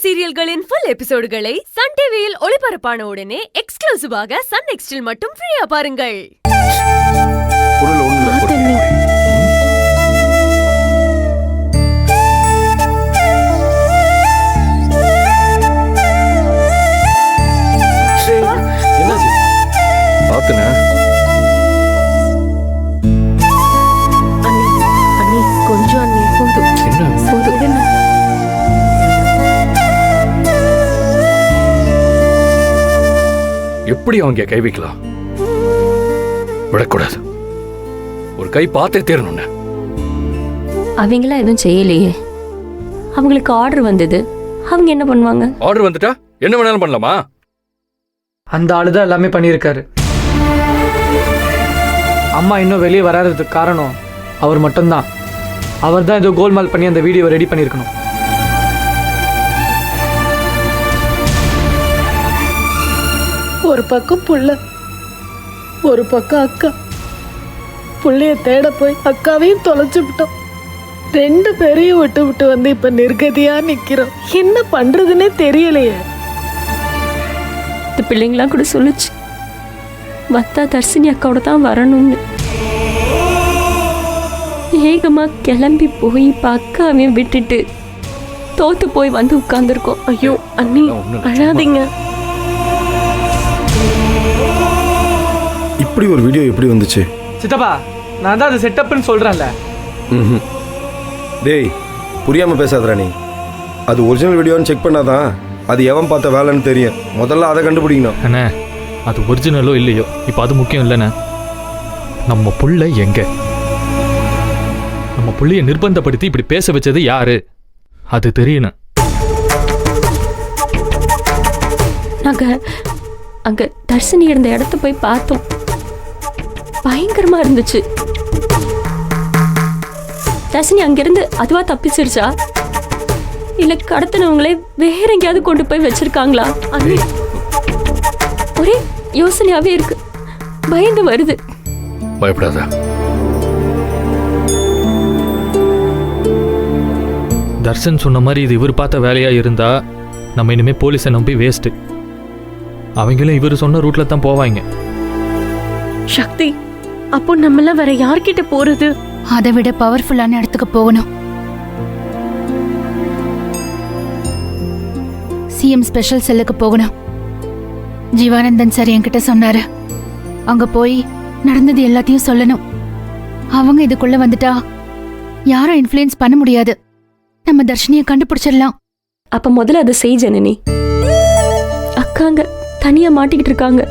சீரியல்களின் full எபிசோடுகளை Sun டிவியில் ஒளிபரப்பான உடனே எக்ஸ்க்ளூசிவாக சன் நெக்ஸ்டில் மட்டும் ஃப்ரீயா பாருங்கள். எப்படி அவங்க கை வைக்கலாம்? விடக்கூடாது. ஒரு கை பார்த்தே தேரணும். அவங்களா எதுவும் செய்யலையே. அவங்களுக்கு ஆர்டர் வந்தது. அவங்க என்ன பண்ணுவாங்க? ஆர்டர் வந்துட்டா என்ன வேணாலும் பண்ணலாமா? அந்த ஆளுதான் எல்லாமே பண்ணியிருக்காரு. அம்மா இன்னும் வெளியே வராததுக்கு காரணம் அவர் மட்டும்தான். அவர் தான் ஏதோ கோல்மால் பண்ணி அந்த வீடியோவை ரெடி பண்ணியிருக்கணும். ஒரு பக்கம் புள்ள, ஒரு பக்கம் அக்கா. புள்ளைய தேட போய் அக்காவையும் தொலைச்சு விட்டோம். ரெண்டு பேரையும் விட்டு விட்டு வந்து இப்ப நிர்கதியா நிக்கிறோம். என்ன பண்றதுன்னே தெரியலையே. இந்த பிள்ளைங்களாம் கூட சொல்லுச்சு, வத்தா தர்சினி அக்காவோட தான் வரணும்னு. ஏகமா கிளம்பி போய் இப்ப அக்காவையும் விட்டுட்டு தோத்து போய் வந்து உட்கார்ந்துருக்கோம். ஐயோ அண்ணி, அழாதீங்க. இப்படி ஒரு வீடியோ எப்படி வந்துச்சு? சித்தப்பா, நான் தான் அது செட்டப்னு சொல்றேன்ல. டேய், புரியாம பேசாதடா நீ. அது ஒரிஜினல் வீடியோன்னு செக் பண்ணாதான் அது எவன் பார்த்த வேலைன்னு தெரியும். முதல்ல அதை கண்டுபிடிக்கணும். அண்ணே, அது ஒரிஜினலோ இல்லையோ இப்போ அது முக்கியம் இல்லைண்ணே. நம்ம புள்ள எங்க? நம்ம புள்ளைய நிர்பந்தப்படுத்தி இப்படி பேச வச்சது யாரு? அது தெரியணும். நாங்க அங்க தர்சினி இருந்த இடத்த போய் பார்த்தோம். பயங்கரமா இருந்துச்சு. தர்சினி அங்கிருந்து அதுவா தப்பிச்சிருச்சா, இல்ல கடத்தினவங்களே வேற எங்கேயாவது கொண்டு போய் வச்சிருக்காங்களா? அண்ணே, ஒரே யோசனையாவே இருக்கு. பயந்து வருது. பயப்படாத. தர்ஷன் சொன்ன மாதிரி இது இவர் பார்த்த வேலையா இருந்தா நம்ம இனிமே போலீஸை நம்பி வேஸ்ட். அவங்களும் இவர் சொன்ன ரூட்ல தான் போவாங்க. சக்தி, அப்போ நம்மள வேற யார்கிட்ட போறது? அதை விட பவர்ஃபுல்லான இடத்துக்கு போகணும். சிஎம் ஸ்பெஷல் செல்லுக்கு போகணும். ஜீவானந்தன் சார் என்கிட்ட சொன்னாரு. அங்க போய் நடந்தது எல்லாத்தையும் சொல்லணும். அவங்க இதுக்குள்ள வந்துட்டா யாரும் இன்ஃப்ளூயன்ஸ் பண்ண முடியாது. நம்ம தர்ஷினியை கண்டுபிடிச்சிடலாம். அப்ப முதல்ல அதை செய் ஜனனி. அக்காங்க தனியா மாட்டிக்கிட்டு இருக்காங்க.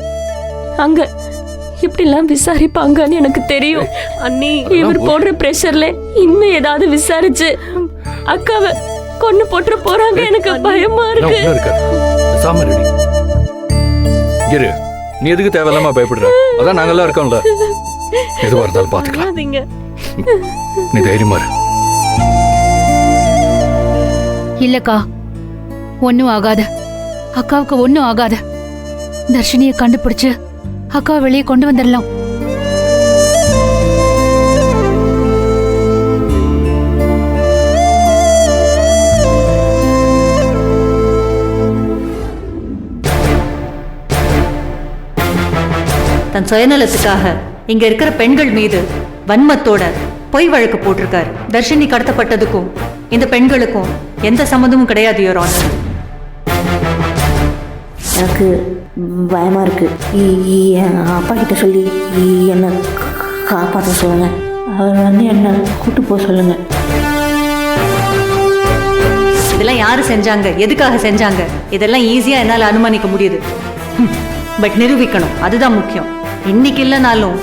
அங்க இப்படி எல்லாம் விசாரிப்பாங்கன்னு எனக்கு தெரியும். அண்ணி, இவர் போடுற பிரஷர்ல இன்னும் ஏதாவது விசாரிச்சு அக்காவை கொண்டு போட்டு போறாங்க. எனக்கு பயமா இருக்கு. நீ எதுக்கு தேவையில்லாம பயப்படுற? அதான் நாங்கெல்லாம் இருக்கோம்ல. எதுவா இருந்தாலும் பாத்துக்கலாம். நீ தைரியமா இரு. இல்லக்கா, ஒன்னும் ஆகாது. அக்காவுக்கு ஒன்னும் ஆகாது. தர்ஷினியை கண்டுபிடிச்சு அக்கா வெளியே கொண்டு வந்துடலாம். தன் சுயநலத்துக்காக இங்க இருக்கிற பெண்கள் மீது வன்மத்தோட பொய் வழக்கு போட்டிருக்காரு. தர்ஷினி கடத்தப்பட்டதுக்கும் இந்த பெண்களுக்கும் எந்த சம்மந்தமும் கிடையாது. யுவர் ஆனர், எனக்கு பயமா இருக்கு. என் அப்பா கிட்ட சொல்லி என்னை காப்பாற்ற சொல்லுங்க. அவர் வந்து என்னை கூட்டு போக சொல்லுங்க. இதெல்லாம் யாரு செஞ்சாங்க, எதுக்காக செஞ்சாங்க, இதெல்லாம் ஈஸியா என்னால அனுமானிக்க முடியுது. பட் நிரூபிக்கணும், அதுதான் முக்கியம். இன்னைக்கு இல்லைனாலும்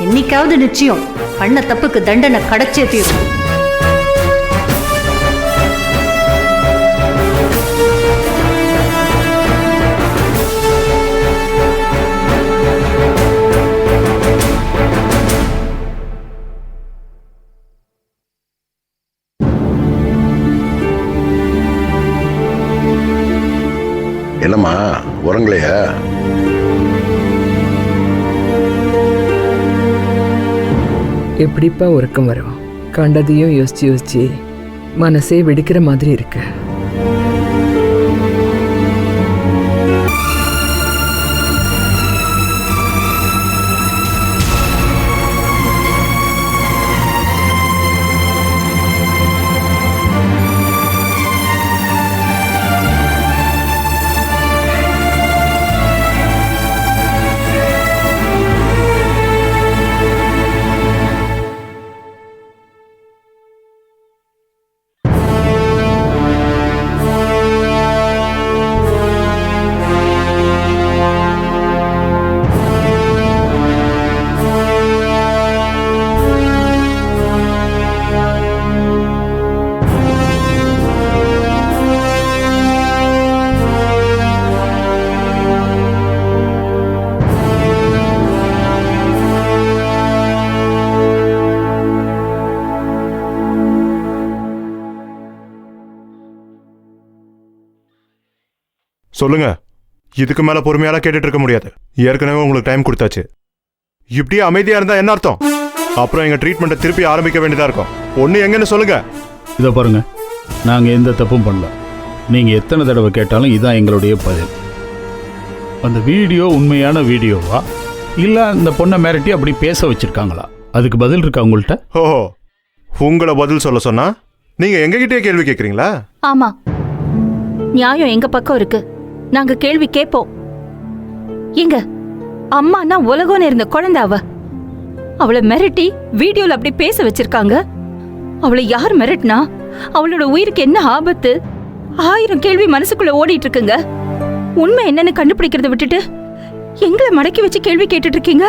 என்னைக்காவது நிச்சயம் பண்ண தப்புக்கு தண்டனை கிடைச்சே தீரும். என்னம்மா உறங்கலையா? எப்படிப்பா உறக்கம் வரும்? கண்டதையும் யோசிச்சு யோசிச்சு மனசே வெடிக்கிற மாதிரி இருக்கு. சொல்லுங்க. இதுக்கு மேல பொறுமையால கேட்டுட்டு இருக்க முடியாது. ஏற்கனவே உங்களுக்கு டைம் கொடுத்தாச்சு. இப்படியே அமைதியா இருந்தா என்ன அர்த்தம்? அப்புறம் எங்க ட்ரீட்மெண்ட்டை திருப்பி ஆரம்பிக்க வேண்டியதா இருக்கும். ஒண்ணு எங்கன்னு சொல்லுங்க. இதை பாருங்க, நாங்க எந்த தப்பும் பண்ணல. நீங்க எத்தனை தடவை கேட்டாலும் இதான் எங்களுடைய பதில். அந்த வீடியோ உண்மையான வீடியோவா இல்ல அந்த பொண்ணை மிரட்டி அப்படி பேச வச்சிருக்காங்களா? அதுக்கு பதில் இருக்கா உங்கள்கிட்ட? ஓஹோ, உங்களை பதில் சொல்ல சொன்னா நீங்க எங்ககிட்டயே கேள்வி கேட்குறீங்களா? ஆமா, நியாயம் எங்க பக்கம் இருக்கு. நாங்க கேள்வி கேட்போம். எங்க அம்மானா உலகம்னு இருந்த குழந்தை அவளை மிரட்டி வீடியோல அப்படி பேச வச்சிருக்காங்க. அவளை யார் மிரட்டினா? அவளோட உயிருக்கு என்ன ஆபத்து? 1000 கேள்வி மனசுக்குள்ள ஓடிட்டு இருக்குங்க. உண்மை என்னன்னு கண்டுபிடிக்கிறத விட்டுட்டு எங்களை மடக்கி வச்சு கேள்வி கேட்டுட்டு இருக்கீங்க.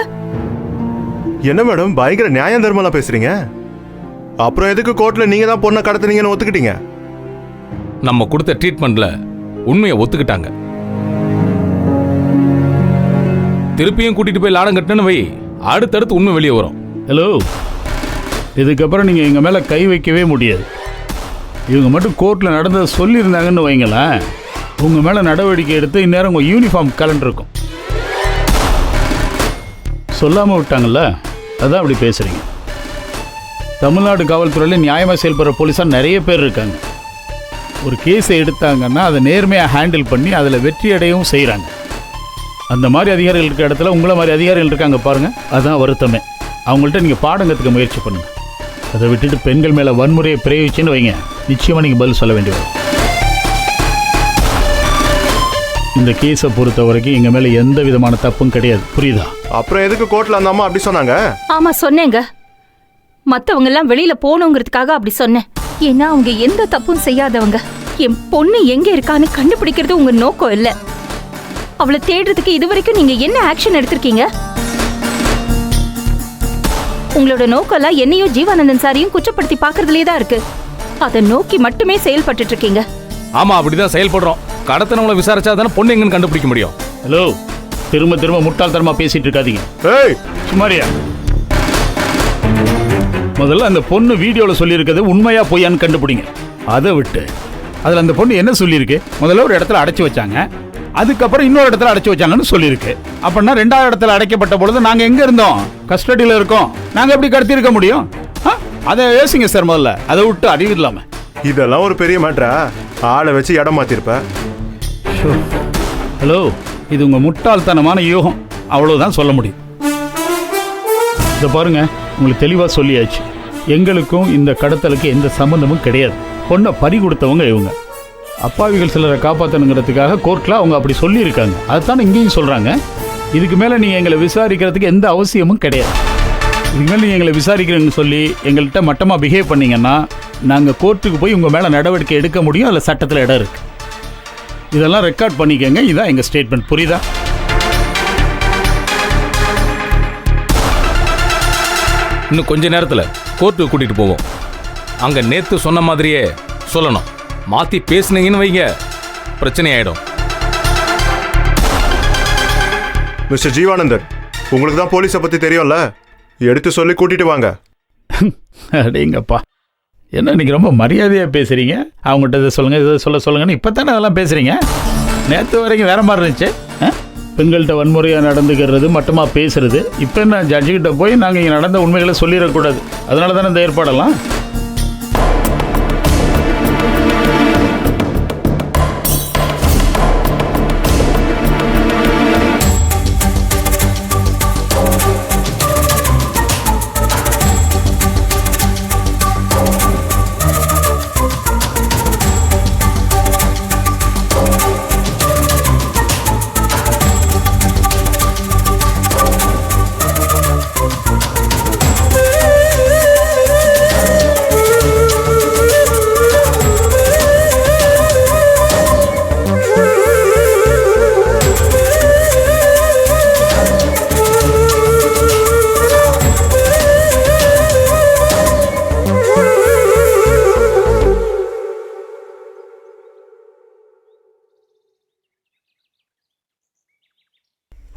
என்ன மேடம் பயங்கர நியாயம் தர்மலாம் பேசுறீங்க? அப்புறம் எதுக்கு கோர்ட்ல நீங்க தான் பொண்ணை கடத்துனீங்கன்னு ஒத்துக்கிட்டீங்க? நம்ம கொடுத்த ட்ரீட்மெண்ட்ல உண்மையை ஒத்துக்கிட்டாங்க. திருப்பியும் கூட்டிட்டு போய் லாடம் கட்டணும்னு வை, அடுத்தடுத்து உண்மை வெளியே வரும். ஹலோ, இதுக்கப்புறம் நீங்கள் எங்கள் மேலே கை வைக்கவே முடியாது. இவங்க மட்டும் கோர்ட்டில் நடந்ததை சொல்லியிருந்தாங்கன்னு வைங்களேன், உங்கள் மேலே நடவடிக்கை எடுத்து இந்நேரம் உங்கள் யூனிஃபார்ம் கலண்டிருக்கும். சொல்லாமல் விட்டாங்கல்ல, அதான் அப்படி பேசுகிறீங்க. தமிழ்நாடு காவல்துறையில் நியாயமாக செயல்படுற போலீஸாக நிறைய பேர் இருக்காங்க. ஒரு கேஸை எடுத்தாங்கன்னா அதை நேர்மையாக ஹேண்டில் பண்ணி அதில் வெற்றி அடையவும் செய்கிறாங்க. அந்த மாதிரி அதிகாரிகள் இருக்க இடத்துல உங்களை மாதிரி அதிகாரிகள் இருக்காங்க பாருங்கள், அதுதான் வருத்தமே. அவங்கள்ட்ட நீங்கள் பாடம் கற்றுக்க முயற்சி பண்ணுங்கள். அதை விட்டுட்டு பெண்கள் மேலே வன்முறையை பிரயோகிச்சுன்னு வைங்க, நிச்சயமாக நீங்கள் பதில் சொல்ல வேண்டி வரும். இந்த கேஸை பொறுத்த வரைக்கும் எங்கள் மேலே எந்த விதமான தப்பும் கிடையாது, புரியுதா? அப்புறம் எதுக்கு கோர்ட்டில் அந்த அம்மா அப்படி சொன்னாங்க? ஆமா சொன்னேங்க, மத்தவங்க எல்லாம் வெளியில போகணுங்கிறதுக்காக அப்படி சொன்னேன். ஏன்னா அவங்க எந்த தப்பும் செய்யாதவங்க. என் பொண்ணு எங்க இருக்கான்னு கண்டுபிடிக்கிறது உங்க நோக்கம் இல்ல. அவளை தேடுறதுக்கு இதுவரைக்கும் நீங்க என்ன ஆக்ஷன் எடுத்திருக்கீங்க? உங்களோட நோக்கம் எல்லாம் என்னையும் ஜீவானந்தன் சாரையும் குற்றப்படுத்தி பாக்குறதுலயே தான் இருக்கு. அதை நோக்கி மட்டுமே செயல்பட்டு இருக்கீங்க. ஆமா, அப்படிதான் செயல்படுறோம். கடத்தனவங்களை விசாரிச்சா தானே பொண்ணு எங்கன்னு கண்டுபிடிக்க முடியும். ஹலோ, திரும்ப திரும்ப முட்டாள்தனமா பேசிட்டு இருக்காதீங்க. ஏய் சுமாரியா, முதல்ல அந்த பொண்ணு வீடியோவில் சொல்லியிருக்கிறது உண்மையா பொய்யான்னு கண்டுபிடிங்க. அதை விட்டு அதில் அந்த பொண்ணு என்ன சொல்லியிருக்கு? முதல்ல ஒரு இடத்துல அடைச்சி வச்சாங்க, அதுக்கப்புறம் இன்னொரு இடத்துல அடைச்சி வச்சாங்கன்னு சொல்லியிருக்கு. அப்படின்னா 2வது இடத்துல அடைக்கப்பட்ட பொழுது நாங்கள் எங்கே இருந்தோம்? கஸ்டடியில் இருக்கோம். நாங்கள் எப்படி கடத்திருக்க முடியும்? அதை யோசிங்க சார் முதல்ல. அதை விட்டு அறிவு இல்லாமல் இதெல்லாம் ஒரு பெரிய மேட்டரா? ஆளை வச்சு இடம் மாற்றிருப்பேன். ஹலோ, இது உங்கள் முட்டாள்தனமான யூகம், அவ்வளோதான் சொல்ல முடியும். இதை பாருங்க, உங்களுக்கு தெளிவாக சொல்லியாச்சு. எங்களுக்கும் இந்த கடத்தலுக்கு எந்த சம்பந்தமும் கிடையாது. பொண்ணை பறி கொடுத்தவங்க இவங்க. அப்பாவிகள் சிலரை காப்பாற்றணுங்கிறதுக்காக கோர்ட்டில் அவங்க அப்படி சொல்லியிருக்காங்க. அதுதான் இங்கேயும் சொல்கிறாங்க. இதுக்கு மேலே நீங்கள் எங்களை விசாரிக்கிறதுக்கு எந்த அவசியமும் கிடையாது. இதுக்கு மேலே நீங்கள் எங்களை விசாரிக்கிறேன்னு சொல்லி எங்கள்கிட்ட மட்டமாக பிஹேவ் பண்ணிங்கன்னா நாங்கள் கோர்ட்டுக்கு போய் உங்கள் மேலே நடவடிக்கை எடுக்க முடியும். அதில் சட்டத்தில் இடம் இருக்குது. இதெல்லாம் ரெக்கார்ட் பண்ணிக்கங்க. இதுதான் எங்கள் ஸ்டேட்மெண்ட், புரியுதா? இன்னும் கொஞ்ச நேரத்தில் கோர்ட்டுக்கு கூட்டிட்டு போவோம். அங்க நேத்து சொன்ன மாதிரியே சொல்லணும். மாத்தி பேசுனீங்கன்னு வைங்க, பிரச்சனை ஆயிடும். மிஸ்டர் ஜீவானந்தன், உங்களுக்கு தான் போலீஸை பத்தி தெரியும்ல, எடுத்து சொல்லி கூட்டிட்டு வாங்க. அடேங்கப்பா, என்ன இன்னைக்கு ரொம்ப மரியாதையாக பேசுகிறீங்க. அவங்ககிட்ட இதை சொல்லுங்கள், இதை சொல்லுங்கன்னு இப்போ தானே அதெல்லாம் பேசுகிறீங்க. நேற்று வரைக்கும் வேற மாதிரி இருந்துச்சு. பெண்கள்கிட்ட வன்முறையாக நடந்துக்கிறது, மட்டுமா பேசுறது. இப்போ என்ன ஜட்ஜுக்கிட்ட போய் நாங்கள் இங்கே நடந்த உண்மைகளை சொல்லிடக்கூடாது. அதனால தானே இந்த ஏற்பாடெல்லாம்.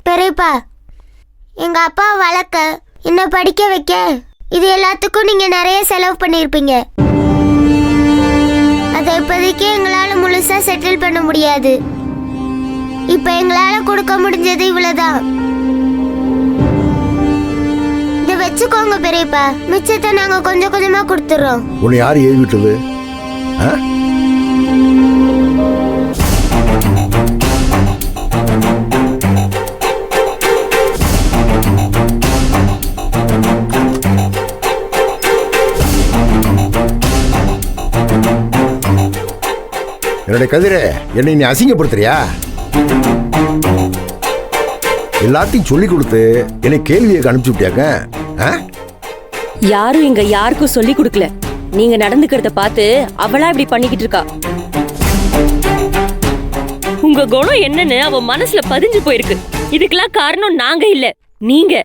பெரியப்பா, எங்க அப்பா வளர்க்க என்ன படிக்க வைக்க இது எல்லாத்துக்கும் நீங்க நிறைய செலவு பண்ணியிருப்பீங்க. அதை இப்போதைக்கு எங்களால முழுசா செட்டில் பண்ண முடியாது. இப்ப எங்களால கொடுக்க முடிஞ்சது இவ்வளவுதான். இத வச்சுக்கோங்க பெரியப்பா, மிச்சத்தை நாங்க கொஞ்சம் கொஞ்சமா கொடுத்துறோம். உன்னை யார் ஏவி விட்டது? என்னுடைய கதிரே, என்னை நீ அசிங்கப்படுத்துறியா? எல்லாத்தையும் சொல்லி கொடுத்து என்னை கேள்வியை அனுப்பிச்சு விட்டியாக்க. யாரும் இங்க யாருக்கும் சொல்லி கொடுக்கல. நீங்க நடந்துக்கிறத பார்த்து அவளா இப்படி பண்ணிக்கிட்டு இருக்கா. உங்க குணம் என்னன்னு அவ மனசுல பதிஞ்சு போயிருக்கு. இதுக்கெல்லாம் காரணம் நாங்க இல்ல, நீங்க.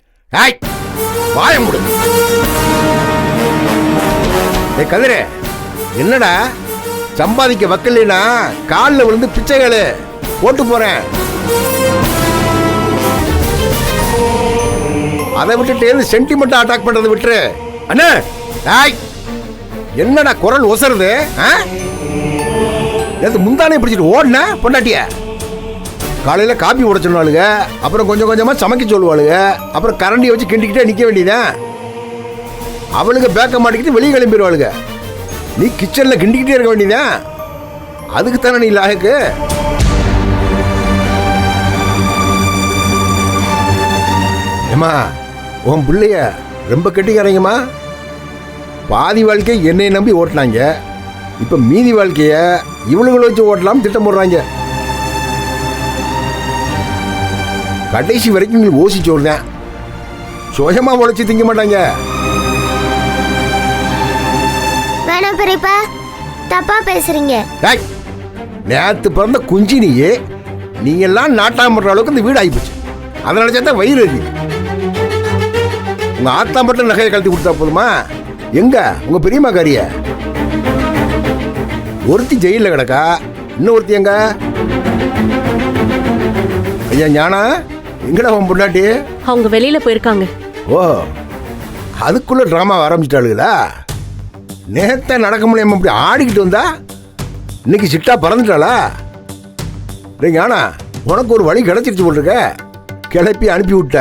வாய மூடு. கதிரே, என்னடா சம்பாதிக்க வக்கலைனா காலில் விழுந்து பிச்சைகளு போட்டு போறேன். அதை விட்டுட்டு சென்டிமெண்ட் அட்டாக் பண்றது விட்டுரு. அண்ணே, என்னடா குரல் ஒசருது? முந்தானே பிடிச்சிட்டு ஓடுன பொண்டாட்டிய. காலையில காப்பி போட சொன்னாளுங்க, அப்புறம் கொஞ்சம் கொஞ்சமா சமைக்க சொல்லுவாளுங்க, அப்புறம் கரண்டியை வச்சு கிண்டிக்கிட்டே நிக்க வேண்டியதான். அவளுக்கு பேக்க மாட்டிக்கிட்டு வெளியே கிளம்பிடுவாளுங்க. நீ கிச்சன்ல கிண்டிக்கிட்டே இருக்க வேண்டியதான். அதுக்கு தானே நீ லாயக்கு. ஏமா, உன் பிள்ளைய ரொம்ப கெட்டிக்காரங்கம்மா. பாதி வாழ்க்கை என்னை நம்பி ஓட்டினாங்க, இப்ப மீதி வாழ்க்கைய இவளுகளை வச்சு ஓட்டலாம் திட்டம் போடுறாங்க. கடைசி வரைக்கும் உங்களுக்கு ஓசி சொல்றேன், சுயமா உழைச்சி திங்க மாட்டாங்க. வேணாம் பெரியப்பா, தப்பா பேசுறீங்க. நேத்து பிறந்த குஞ்சி நீ எல்லாம் நாட்டாம பண்ற அளவுக்கு இந்த வீடு ஆகிப்போச்சு. அதனால சேர்த்தா வயிறு எரி. உங்க ஆத்தா மட்டும் நகையை கழட்டி கொடுத்தா போதுமா? எங்க உங்க பெரியம்மா காரிய? ஒருத்தி ஜெயில கிடக்கா, இன்னும் ஒருத்தி எங்க? ஐயா ஞானா, எங்கடா உன் பொண்டாட்டி? அவங்க வெளியில போயிருக்காங்க. ஓ, அதுக்குள்ள டிராமா ஆரம்பிச்சிட்டாளுங்களா? நேத்த நடக்க முடியாம அப்படி ஆடிக்கிட்டு வந்தா இன்னைக்கு சிட்டா பறந்துட்டாளா? ஞானா, உனக்கு ஒரு வழி கிடைச்சிருச்சு போட்டிருக்க, கிளப்பி அனுப்பி விட்ட.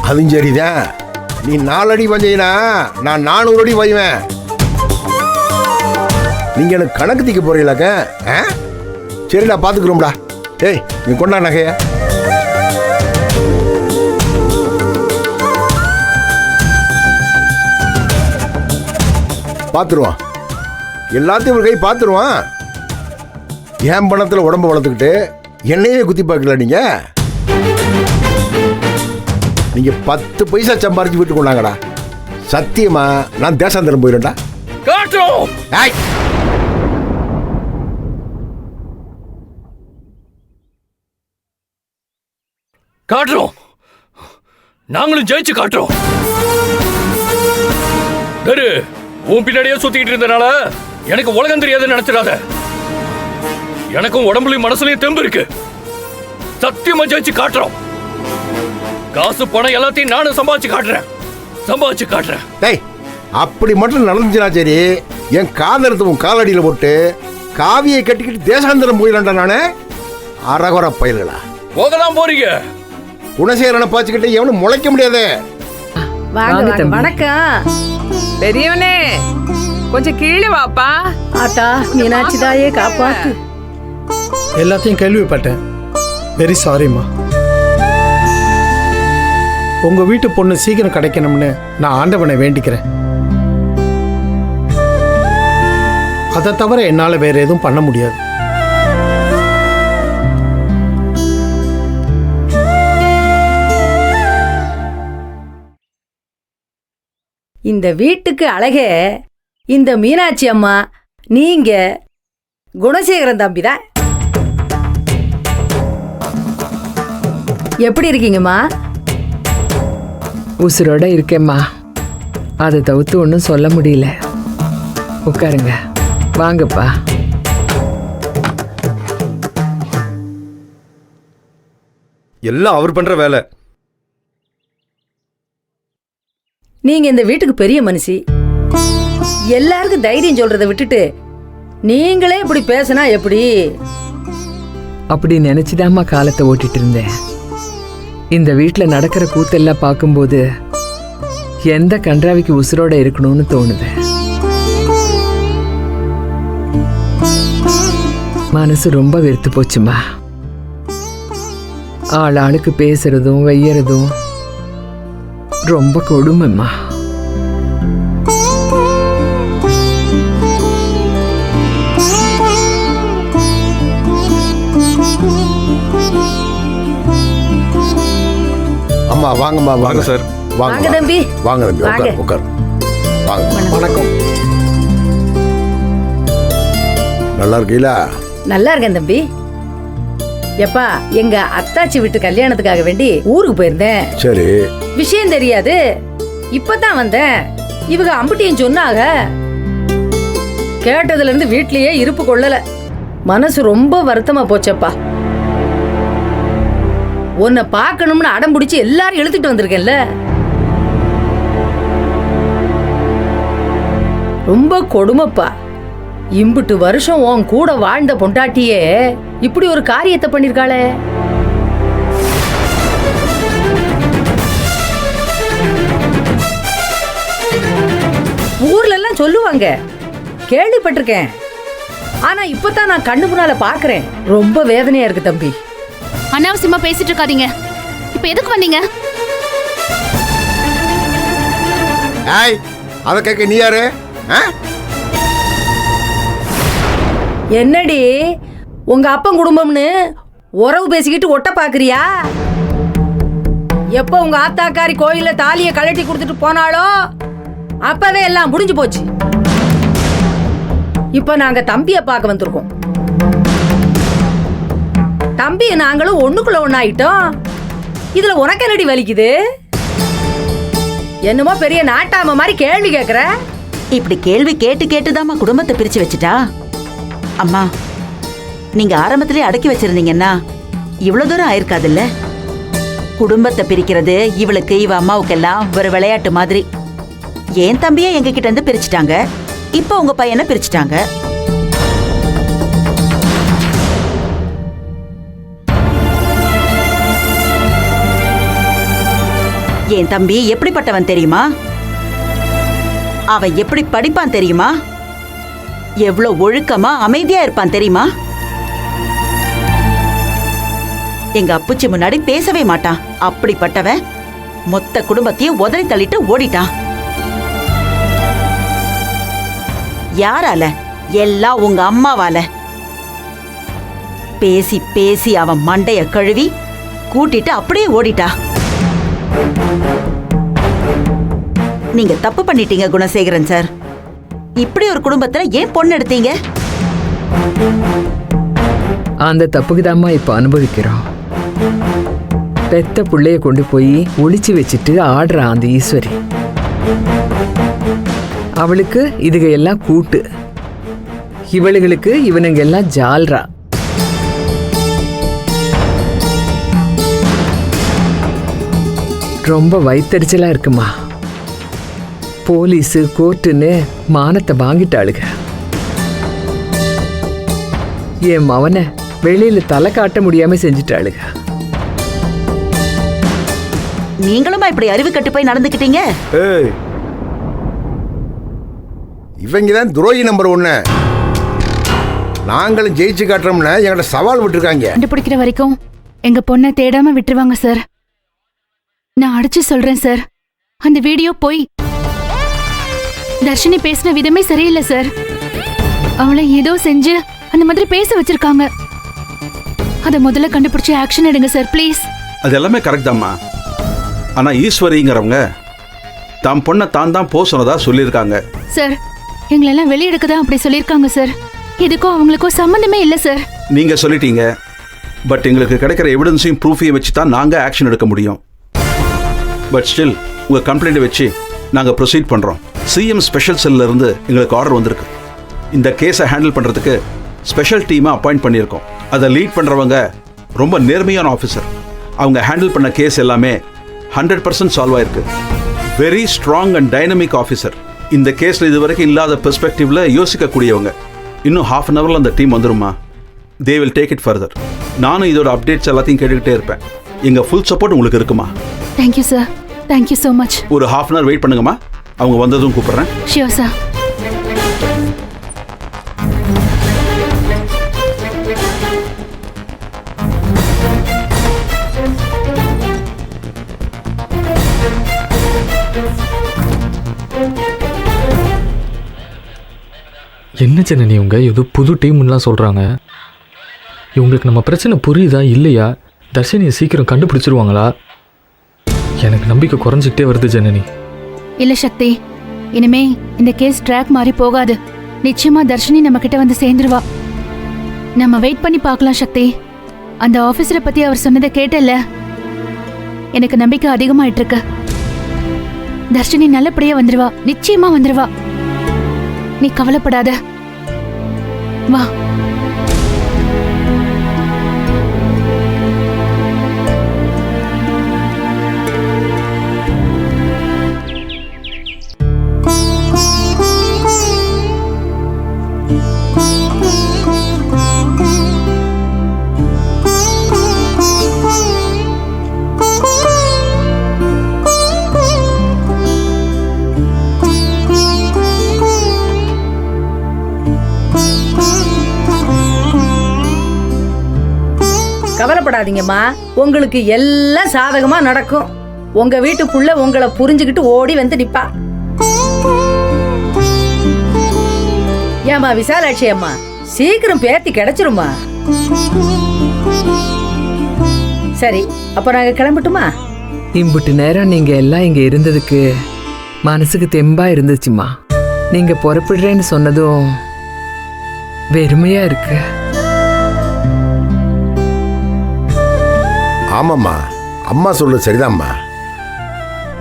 அதுவும் சரிதான். நீ 4 அடி வந்தீங்கன்னா நான் 400 அடி வைவேன். நீங்க எனக்கு கணக்கு தீக்க போறீங்களாக்க? சரிடா, பாத்துக்கிறோம்டா. ஏய், நீ கொண்டா நகைய. பார்த்துருவான், எல்லாத்தையும் ஒரு கை பார்த்துருவான். என் பணத்தில் உடம்பு வளர்த்துக்கிட்டு என்னையே குத்தி பார்க்கல. நீங்க 10 பைசா சம்பாரிச்சு விட்டு கொண்டாங்கடா. சத்தியமா நான் தேசாந்திரம் போயிடும்டா. காட்டுறோம், நாங்களும் ஜெயிச்சு காட்டுறோம். உன் பின்னாடியே சுத்திட்டு இருந்தனால எனக்கு உலகம் தெரியாதுன்னு நினைச்சிடாத. எனக்கும் உடம்புலயும் மனசுலயும் தெம்பு இருக்கு. சத்தியமா ஜெயிச்சு காட்டுறோம். காசு பணம் எல்லாத்தையும் நானும் சம்பாதிச்சு காட்டுறேன். டேய், அப்படி மட்டும் நடந்துச்சுனா சரி, என் காதலத்தை உன் காலடியில் போட்டு காவியை கட்டிக்கிட்டு தேசாந்திரம் போயிடலாம்டா. நானு அரகுற பயல்களா போகலாம் போறீங்க. குணசேகரனை பாச்சுக்கிட்டு எவனும் முளைக்க முடியாது. வணக்கம் பெரியவனே, கொஞ்சம் கீழே வாப்பா. ஆத்தா, மீனாட்சி தாயே காப்பாத்து. எல்லாத்தையும் கேள்விப்பட்டேன். வெரி சாரிம்மா. உங்க வீட்டு பொண்ணு சீக்கிரம் கிடைக்கணும்னு நான் ஆண்டவனை வேண்டிக்கிறேன். அதை தவிர என்னால வேற எதுவும் பண்ண முடியாது. இந்த வீட்டுக்கு அழகே இந்த மீனாட்சி அம்மா, நீங்க குணசேகரன் தம்பி தான். எப்படி இருக்கீங்கம்மா? உசுரோட இருக்கேம்மா. அதை தவிர்த்து ஒன்றும் சொல்ல முடியல. உட்காருங்க, வாங்கப்பா. எல்லாம் அவர் பண்ற வேலை. நீங்க இந்த வீட்டுக்கு பெரிய மனுஷி. எல்லாருக்கும் தைரியம் சொல்றதை விட்டுட்டு நீங்களே இப்படி பேசினா எப்படி? அப்படி நினைச்சுதாம்மா காலத்தை ஓட்டிட்டு இருந்தேன். இந்த வீட்டில் நடக்கிற கூத்தெல்லாம் பார்க்கும்போது எந்த கன்றாவிக்கு உசுரோட இருக்கணும்னு தோணுது. மனசு ரொம்ப வெறுத்து போச்சுமா. ஆளுக்கு பேசுறதும் வையறதும் ரொம்ப கொடுமைம்மா. அம்மா வாங்கம்மா. வாங்க சார். வாங்க தம்பி. வாங்க தம்பி. உட்கார் உட்கார். வாங்க. வணக்கம். நல்லா இருக்கீங்களா? நல்லா இருக்கேன் தம்பி. எப்பா, எங்க அத்தாச்சி வீட்டு கல்யாணத்துக்காக வேண்டி ஊருக்கு போயிருந்தேன். சரி. விஷயம் தெரியாது, இப்பதான் வந்தேன். இவங்க அம்புட்டியும் சொன்னாங்க. கேட்டதுல இருந்து வீட்லயே இருப்பு கொள்ளல. மனசு ரொம்ப வருத்தமா போச்சப்பா. உன்னை பார்க்கணும்னு அடம் பிடிச்சி எல்லாரும் இழுத்துட்டு வந்திருக்கேன்ல. ரொம்ப கொடுமைப்பா. இம்புட்டு வருஷம் உன் கூட வாழ்ந்த பொண்டாட்டியே இப்படி ஒரு காரியத்தை பண்ணிருக்காளே. ஊர்ல எல்லாம் சொல்லுவாங்க, கேள்விப்பட்டிருக்கேன். ஆனா இப்பதான் நான் கண்ணு முன்னால பாக்குறேன். ரொம்ப வேதனையா இருக்கு தம்பி. அனாவசியமா பேசிட்டு இருக்காதீங்க. இப்ப எதுக்கு வந்தீங்க? அத கேட்க நீ யாரு? என்னடி உங்க அப்பன் குடும்பம்னு உறவு பேசிக்கிட்டு ஒட்ட பாக்குறியா? எப்ப உங்க ஆத்தாக்காரி கோயில்ல தாலியை கழட்டி கொடுத்துட்டு போனாலோ அப்பவே எல்லாம் முடிஞ்சு போச்சு. இப்ப நாங்க தம்பிய பார்க்க வந்திருக்கோம். தம்பி நாங்களும் ஒண்ணுக்குள்ள ஒண்ணாயிட்டோம். இதுல உனக்கு என்னடி வலிக்குது? என்னமோ பெரிய நாட்டாம மாதிரி கேள்வி கேக்குற. இப்படி கேள்வி கேட்டு கேட்டுதாம்மா குடும்பத்தை பிரிச்சு வச்சுட்டா. அம்மா, நீங்க ஆரம்பத்திலே அடக்கி வச்சிருந்தீங்கன்னா இவ்வளவு தூரம் ஆயிருக்காதுல்ல. குடும்பத்தை பிரிக்கிறது இவளுக்கு இவ அம்மாவுக்கெல்லாம் ஒரு விளையாட்டு மாதிரி. என் தம்பியை எங்க கிட்ட இருந்து பிரிச்சுட்டாங்க, இப்ப உங்க பையனை பிரிச்சுட்டாங்க. என் தம்பி எப்படிப்பட்டவன் தெரியுமா? அவன் எப்படி படிப்பான் தெரியுமா? எவ்வளவு ஒழுக்கமா அமைதியா இருப்பான் தெரியுமா? எங்க அப்புச்சி முன்னாடி பேசவே மாட்டான். அப்படிப்பட்டவன் மொத்த குடும்பத்தையும் உதறி தள்ளிட்டு ஓடிட்டான். யாரால? எல்லாம் உங்க அம்மாவால. பேசி பேசி அவன் மண்டைய கழுவி கூட்டிட்டு அப்படியே ஓடிட்டா. நீங்க தப்பு பண்ணிட்டீங்க குணசேகரன் சார். இப்படி ஒரு குடும்பத்துல ஏன் பொண்ணு எடுத்தீங்க? அந்த தப்புக்கு தாம்மா இப்ப அனுபவிக்கிறோம். பெத்த புள்ளைய கொண்டு போய் ஒளிச்சு வச்சுட்டு ஆடுறா அந்த ஈஸ்வரி. அவளுக்கு இதுக எல்லாம் கூட்டு, இவளுகளுக்கு இவனுங்க எல்லாம் ஜால்ரா. ரொம்ப வயித்தறிச்சலா இருக்குமா. போலீஸு கோர்ட்டுன்னு மானத்தை வாங்கிட்டாளுங்க. என் மவனை வெளியில தலை காட்ட முடியாம செஞ்சுட்டாளுங்க. நீங்களுமா இப்படி அறிவு கட்டு போய் நடந்துக்கிட்டீங்க? இவங்க தான் துரோகி நம்பர் 1. நாங்களும் ஜெயிச்சு காட்டுறோம்னு எங்கள்ட்ட சவால் விட்டுருக்காங்க. கண்டுபிடிக்கிற வரைக்கும் எங்க பொண்ணை தேடாம விட்டுருவாங்க சார். நான் அடிச்சு சொல்றேன் சார், அந்த வீடியோ போய். தர்ஷினி பேசின விதமே சரியில்லை சார். அவளை ஏதோ செஞ்சு அந்த மாதிரி பேச வச்சிருக்காங்க. அதை முதல்ல கண்டுபிடிச்சு ஆக்ஷன் எடுங்க சார் ப்ளீஸ். அது எல்லாமே கரெக்ட் தாம்மா. ஆனா ஈஸ்வரிங்கிறவங்க தாம் பொண்ணை தான் போ சொன்னதா சொல்லியிருக்காங்க. சார், எங்களெல்லாம் வெளியெடுக்க தான் அப்படி சொல்லியிருக்காங்க சார். இதுக்கும் அவங்களுக்கும் சம்மந்தமே இல்லை சார். நீங்க சொல்லிட்டீங்க, பட் எங்களுக்கு கிடைக்கிற எவிடன்ஸையும் ப்ரூஃபையும் வச்சு தான் நாங்க ஆக்ஷன் எடுக்க முடியும். பட் ஸ்டில் உங்க கம்ப்ளைண்ட் வச்சு நாங்க ப்ரொசீட் பண்றோம். சிஎம் ஸ்பெஷல் செல்ல இருந்து எங்களுக்கு ஆர்டர் வந்திருக்கு. இந்த கேஸை ஹேண்டில் பண்றதுக்கு ஸ்பெஷல் டீமை அப்பாயிண்ட் பண்ணியிருக்கோம். அதை லீட் பண்றவங்க ரொம்ப நேர்மையான ஆஃபீஸர். அவங்க ஹேண்டில் பண்ண கேஸ் எல்லாமே 100% சால்வ் ஆயிருக்கு. Very strong and dynamic officer. இந்த கேஸ்ல இது வரைக்கும் இல்லாத பெர்ஸ்பெக்டிவ்ல யோசிக்கக்கூடியவங்க. இன்னும் ஹாஃப் அன் ஹவரில் அந்த டீம் வந்துருமா. They will take it further. நானும் இதோட அப்டேட்ஸ் எல்லாத்தையும் கேட்டுக்கிட்டே இருப்பேன். எங்கள் ஃபுல் சப்போர்ட் உங்களுக்கு இருக்குமா? Thank you sir, thank you so much. ஒரு ஹாஃப் அன் ஹவர் வெயிட் பண்ணுங்கம்மா, அவங்க வந்ததும் கூப்பிட்றேன். Sure sir. என்ன ஜனனி இவங்க ஏதோ புது டீம்லாம் சொல்கிறாங்க. இவங்களுக்கு நம்ம பிரச்சனை புரியுதா இல்லையா? தர்ஷினியை சீக்கிரம் கண்டுபிடிச்சிருவாங்களா? எனக்கு நம்பிக்கை குறைஞ்சிக்கிட்டே வருது ஜனனி. இல்ல சக்தி, இனிமே இந்த கேஸ் ட்ராக் மாதிரி போகாது. நிச்சயமா தர்ஷினி நம்ம கிட்ட வந்து சேர்ந்துருவா. நம்ம வெயிட் பண்ணி பார்க்கலாம் சக்தி. அந்த ஆபீசரை பத்தி அவர் சொன்னதை கேட்டல, எனக்கு நம்பிக்கை அதிகமாயிட்டு இருக்கு. தர்ஷினி நல்லபடியா வந்துருவா, நிச்சயமா வந்துருவா. நீ கவலைப்படாத, வா. கவலைப்படாதீங்கம்மா, உங்களுக்கு எல்லாம் சாதகமா நடக்கும். உங்க வீட்டுக்குள்ள உங்களை புரிஞ்சுக்கிட்டு ஓடி வந்து நிப்பா. ஏமா விசாலாட்சி அம்மா, சீக்கிரம் பேத்தி கிடைச்சிருமா? சரி, அப்ப நாங்க கிளம்பட்டுமா? இம்புட்டு நேரம் நீங்க எல்லாம் இங்க இருந்ததுக்கு மனசுக்கு தெம்பா இருந்துச்சுமா. நீங்க புறப்படுறேன்னு சொன்னதும் வெறுமையா இருக்கு. ஆமாம்மா, அம்மா சொல்கிறது சரிதான்ம்மா.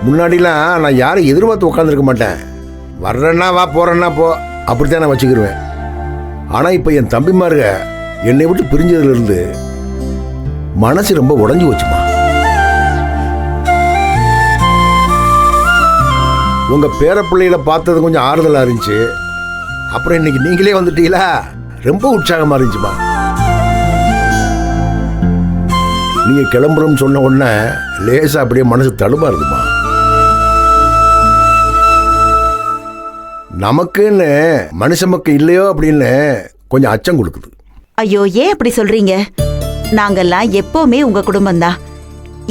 முன்னாடிலாம் நான் யாரும் எதிர்பார்த்து உட்காந்துருக்க மாட்டேன். வர்றேன்னா வா, போகிறேன்னா போ, அப்படித்தான் நான் வச்சுக்கிருவேன். ஆனால் இப்போ என் தம்பிமாருக என்னை விட்டு பிரிஞ்சதுலேருந்து மனசு ரொம்ப உடஞ்சி வச்சுமா. உங்கள் பேரப்பிள்ளைகளை பார்த்தது கொஞ்சம் ஆறுதலாக இருந்துச்சு. அப்புறம் இன்னைக்கு நீங்களே வந்துட்டீங்களா, ரொம்ப உற்சாகமாக இருந்துச்சுமா. நீங்கள் கிளம்புறோம்னு சொன்ன உடனே லேசாக அப்படியே மனசு தடுமாறுதுமா. நமக்குன்னு மனுஷ மக்கள் இல்லையோ அப்படின்னு கொஞ்சம் அச்சம் கொடுக்குது. ஐயோ, ஏன் அப்படி சொல்றீங்க? நாங்கெல்லாம் எப்பவுமே உங்க குடும்பம் தான்.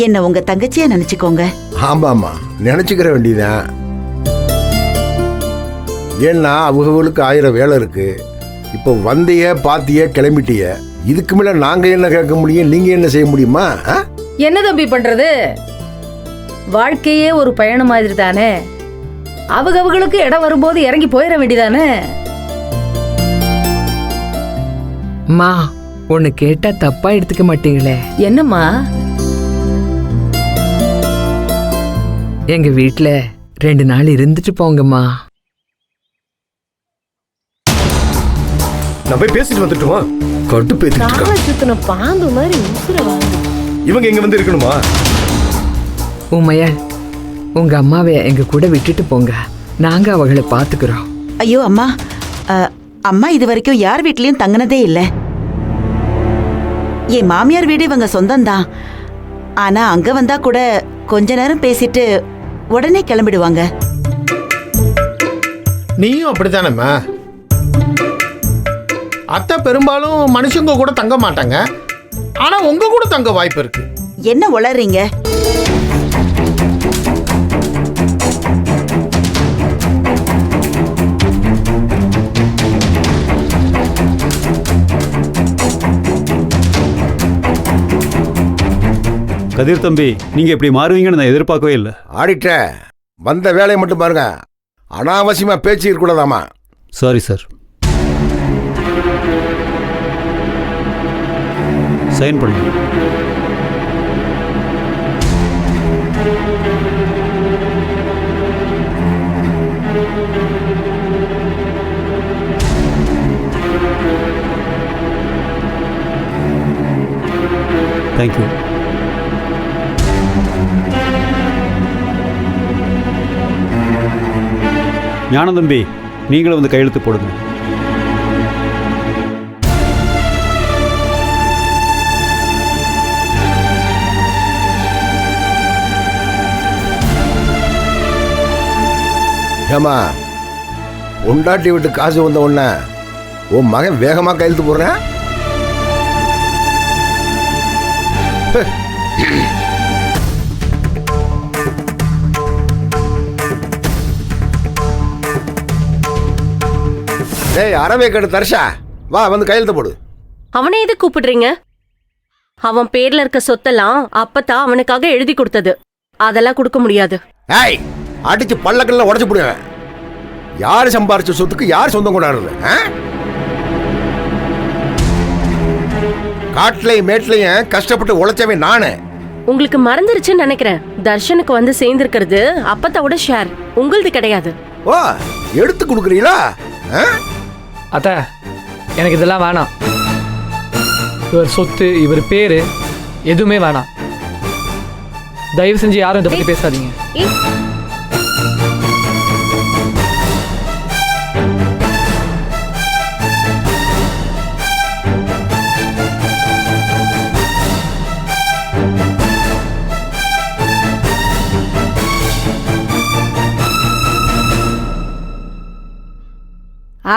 என்ன உங்க தங்கச்சியா நினைச்சுக்கோங்க. ஆமாம்மா, நினச்சிக்கிற வேண்டியதான். ஏன்னா அவங்களுக்கு 1000 வேலை இருக்கு. இப்போ வந்திய பாத்திய கிளம்பிட்டிய, இதுக்கு மேல நாங்க என்ன கேட்க முடியும், நீங்க என்ன செய்ய முடியுமா? என்ன தம்பி பண்றது? வாழ்க்கையே ஒரு பயணம் மாதிரி தானே. அவங்களுக்கு இடம் வரும்போது இறங்கி போயிட வேண்டியதானே. மா, ஒன்னு கேட்டா தப்பா எடுத்துக்க மாட்டீங்களே? என்னம்மா? எங்க வீட்டுல 2 நாள் இருந்துட்டு போங்கம்மா. நான் போய் பேசிட்டு வந்துட்டுமா? கட்டு பேசிட்டு பாம்பு மாதிரி இவங்க எங்க வந்து இருக்கணுமா? உமையால், உங்க அம்மாவை எங்க கூட விட்டுட்டு போங்க, நாங்க அவங்களை பாத்துக்கிறோம். ஐயோ அம்மா, அம்மா இது வரைக்கும் யார் வீட்லயும் தங்கினதே இல்லை. என் மாமியார் வீடு இவங்க சொந்தம்தான். ஆனா அங்க வந்தா கூட கொஞ்ச நேரம் பேசிட்டு உடனே கிளம்பிடுவாங்க. நீயும் அப்படித்தானேம்மா? அத்தை பெரும்பாலும் மனுஷங்க கூட தங்க மாட்டாங்க, ஆனா உங்க கூட தங்க வாய்ப்பு இருக்கு. என்ன உளறீங்க? கதிர் தம்பி, நீங்க இப்படி மாறுவீங்கன்னு நான் எதிர்பார்க்கவே இல்லை. ஆடிட்டர், வந்த வேலையை மட்டும் பாருங்க, அனாவசியமா பேச்சு இருக்கக்கூடாதாமா. Sorry sir. சைன் பண்ணுங்க. தேங்க்யூ. ஞானதம்பி, நீங்களும் வந்து கையெழுத்து போடுங்க. ஏமா பொண்டாட்டி விட்டு காசு வந்த உடனே உன் மகன் வேகமா கையெழுத்து போடுறேன். டேய் அறவே கட்டு தர்ஷா, வா வந்து கையெழுத்து போடு. அவனை எது கூப்பிடுறீங்க? அவன் பேர்ல இருக்க சொத்தெல்லாம் அப்பதான் அவனுக்காக எழுதி கொடுத்தது. அதெல்லாம் கொடுக்க முடியாது. ஏய் அடிச்சு பல்லக்கல்ல உடச்சு போடுவேன். யாரு சம்பாரிச்ச சொத்துக்கு யார் சொந்தம் கொண்டாடுறது? காட்டுலையும் மேட்லையும் கஷ்டப்பட்டு உழைச்சவன் நானு. உங்களுக்கு மறந்துருச்சுன்னு நினைக்கிறேன். தர்ஷனுக்கு வந்து சேர்ந்திருக்கிறது அப்பத்தாவோட ஷேர், உங்களது கிடையாது. ஓ எடுத்து கொடுக்குறீங்களா? அத்த எனக்கு இதெல்லாம் வேணாம். இவர் சொத்து, இவர் பேரு எதுவுமே வேணாம். தயவு செஞ்சு யாரும் இதை பத்தி பேசாதீங்க.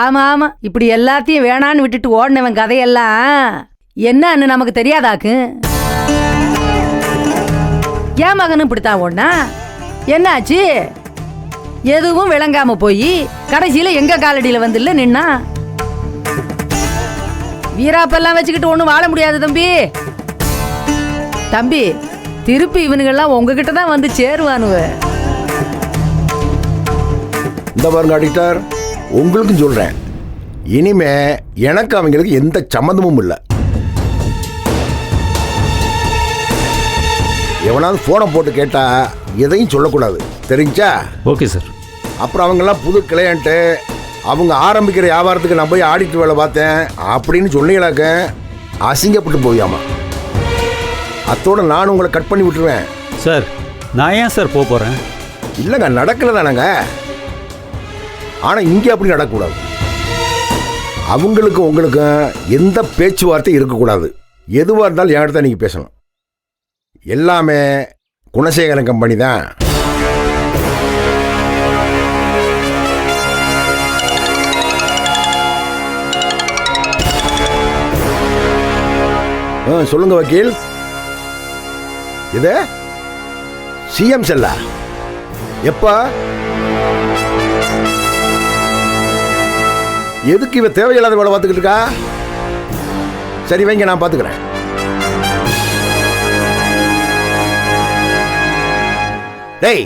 ஆமா ஆமா, இப்படி எல்லாத்தையும் வேணான்னு விட்டுட்டு ஓடினவன் கதையெல்லாம் என்னன்னு நமக்கு தெரியாதாக்கு. என் மகனும் இப்படித்தான் ஓடினா என்னாச்சு? எதுவும் விளங்காம போய் கடைசியில எங்க காலடியில வந்துல நின்னா. வீராப்பெல்லாம் வச்சுக்கிட்டு ஒண்ணும் வாழ முடியாது தம்பி. தம்பி திருப்பி இவனுங்கெல்லாம் உங்ககிட்ட தான் வந்து சேருவானுவ. இந்த பாருங்க அடிக்டார், உங்களுக்கும் சொல்றேன், இனிமே எனக்கு அவங்களுக்கு எந்த சம்மந்தமும் இல்லை. எவனாவது போனை போட்டு கேட்டா எதையும் சொல்லக்கூடாது, தெரிஞ்சா? Okay sir. அப்புறம் அவங்கெல்லாம் புது கிளையண்ட்டு, அவங்க ஆரம்பிக்கிற வியாபாரத்துக்கு நான் போய் ஆடிட்டு வேலை பார்த்தேன் அப்படின்னு சொன்னீங்களாக்க அசிங்கப்பட்டு போயாமா. அத்தோட நான் உங்களை கட் பண்ணி விட்டுருவேன். சார் நான் ஏன் சார் போகிறேன்? இல்லைங்க, நடக்கலதானங்க. ஆனால் இங்கே அப்படி நடக்கக்கூடாது. அவங்களுக்கும் உங்களுக்கும் எந்த பேச்சுவார்த்தை இருக்கக்கூடாது. எதுவாக இருந்தாலும் என்கிட்ட தான் நீங்கள் பேசணும். எல்லாமே குணசேகரன் கம்பெனி தான். சொல்லுங்க வக்கீல். இது சிஎம் செல்லா? எப்பா? எதுக்கு இவ தேவையில்லாத வேலை பார்த்துக்கிட்டு இருக்கா? சரி வைங்க, நான் பார்த்துக்கிறேன். டேய்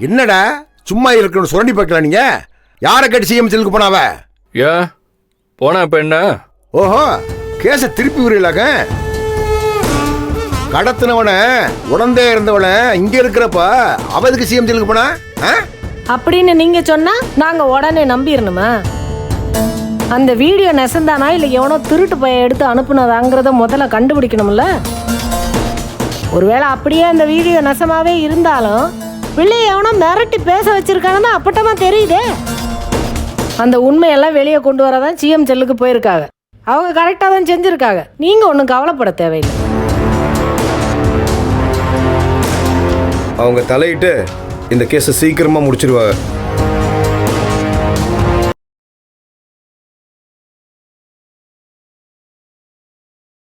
என்னடா சும்மா இருக்கணும் சுரண்டி பார்க்கலாம். நீங்க யாரை கேட்டு சிஎம் செல்லுக்கு போனாவ? ஏன் போனா இப்ப என்ன? ஓஹோ, கேஸை திருப்பி விடுறீங்களாக்க? கடத்தினவன உடந்தே இருந்தவன இங்க இருக்கிறப்ப அவதுக்கு சிஎம் செல்லுக்கு போனா அப்படின்னு நீங்க சொன்னா நாங்க உடனே நம்பிடணுமா? அந்த வீடியோ நெசந்தானா இல்லை எவனோ திருட்டு பைய எடுத்து அனுப்புனதாங்கிறத முதல்ல கண்டுபிடிக்கணும்ல. ஒருவேளை அப்படியே அந்த வீடியோ நெசமாவே இருந்தாலும் பிள்ளைய எவனோ மிரட்டி பேச வச்சிருக்கானு அப்பட்டமா தெரியுதே. அந்த உண்மையெல்லாம் வெளியே கொண்டு வரதான் சிஎம் செல்லுக்கு போயிருக்காங்க. அவங்க கரெக்டாக தான் செஞ்சுருக்காங்க. நீங்கள் ஒன்றும் கவலைப்பட தேவையில்லை. அவங்க தலையிட்டு இந்த கேஸை சீக்கிரமாக முடிச்சிருவாங்க.